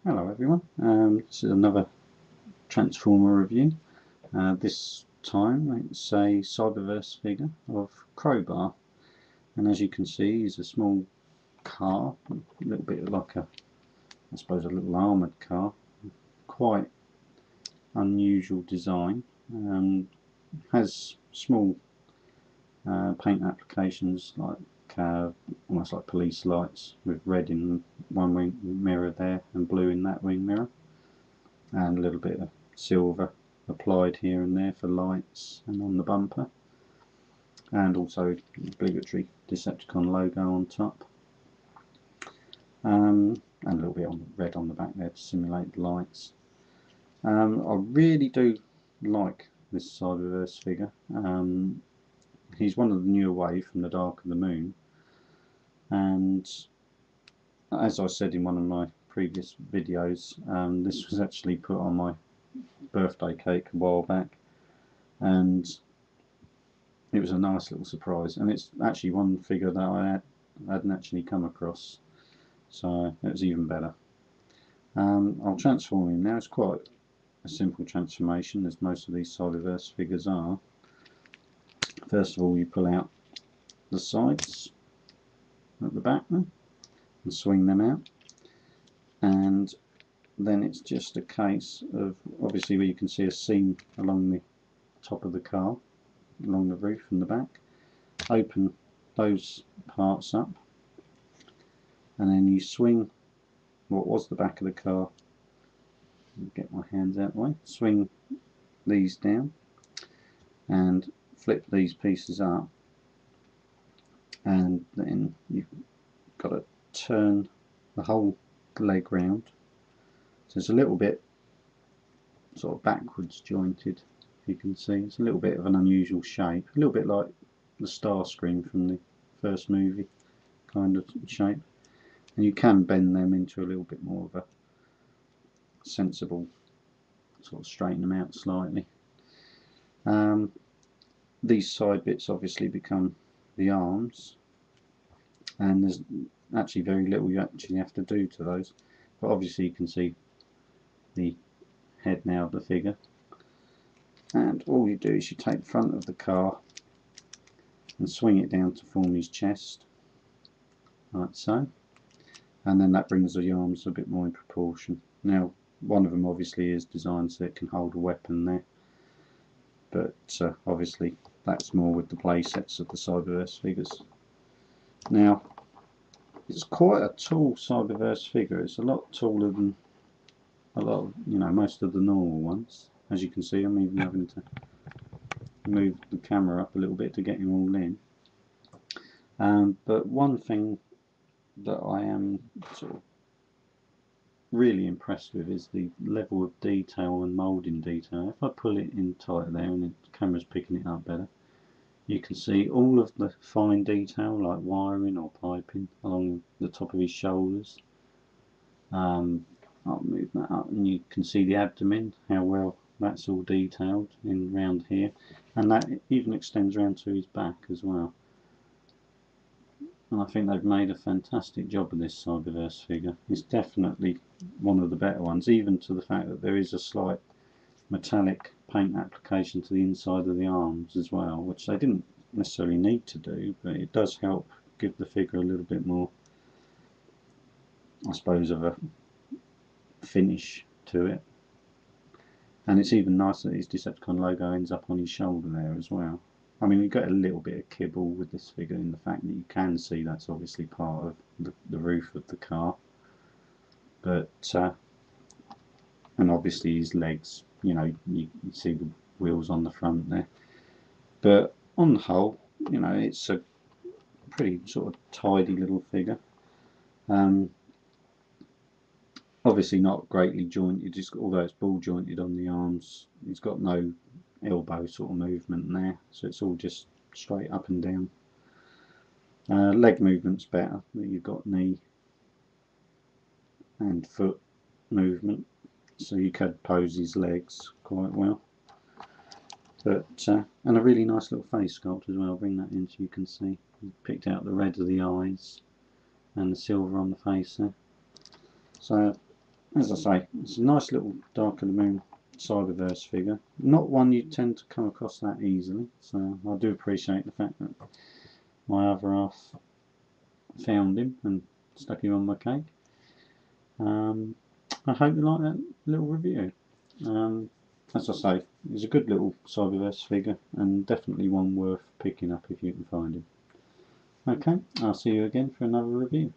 Hello everyone, this is another Transformer review. This time it's a cyberverse figure of Crowbar, and as you can see he's a small car, a little bit like I suppose a little armoured car, quite unusual design, has small paint applications like almost like police lights with red in one wing mirror there and blue in that wing mirror, and a little bit of silver applied here and there for lights and on the bumper, and also the obligatory Decepticon logo on top, and a little bit of red on the back there to simulate the lights. I really do like this cyberverse figure. He's one of the newer wave from the Dark of the Moon, and as I said in one of my previous videos, this was actually put on my birthday cake a while back, and it was a nice little surprise, and it's actually one figure that I hadn't actually come across, so it was even better. I'll transform him now. It's quite a simple transformation, as most of these cyberverse figures are. First of all, you pull out the sides at the back there and swing them out, and then it's just a case of, obviously where you can see a seam along the top of the car, along the roof and the back, open those parts up, and then you swing what was the back of the car, get my hands out of the way, swing these down and flip these pieces up, and then you've got to turn the whole leg round, so it's a little bit sort of backwards jointed. You can see it's a little bit of an unusual shape, a little bit like the Starscream from the first movie kind of shape, and you can bend them into a little bit more of a sensible sort of straighten them out slightly. These side bits obviously become the arms, and there's actually very little you actually have to do to those, but obviously you can see the head now of the figure, and all you do is you take the front of the car and swing it down to form his chest, like so, and then that brings the arms a bit more in proportion. Now one of them obviously is designed so it can hold a weapon there, but obviously that's more with the play sets of the cyberverse figures. Now it's quite a tall cyberverse figure. It's a lot taller than a lot of, most of the normal ones. As you can see, I'm even having to move the camera up a little bit to get him all in. But one thing that I am sort of really impressed with is the level of detail and moulding detail. If I pull it in tighter there and the camera's picking it up better, you can see all of the fine detail like wiring or piping along the top of his shoulders. I'll move that up and you can see the abdomen, how well that's all detailed in round here, and that even extends around to his back as well. And I think they've made a fantastic job of this cyberverse figure. It's definitely one of the better ones, even to the fact that there is a slight metallic paint application to the inside of the arms as well, which they didn't necessarily need to do, but it does help give the figure a little bit more, I suppose, of a finish to it. And it's even nice that his Decepticon logo ends up on his shoulder there as well. I mean, you get a little bit of kibble with this figure in the fact that you can see that's obviously part of the roof of the car, but and obviously his legs, you see the wheels on the front there, but on the whole, it's a pretty sort of tidy little figure. Obviously not greatly jointed, although it's ball jointed on the arms, he's got no elbow sort of movement there, so it's all just straight up and down. Leg movement's better, you've got knee and foot movement, so you could pose his legs quite well. But and a really nice little face sculpt as well. I'll bring that in so you can see. He picked out the red of the eyes and the silver on the face there. So as I say, it's a nice little Dark of the Moon cyberverse figure. Not one you tend to come across that easily, so I do appreciate the fact that my other half found him and stuck him on my cake. I hope you like that little review. As I say, he's a good little cyberverse figure and definitely one worth picking up if you can find him. Okay, I'll see you again for another review.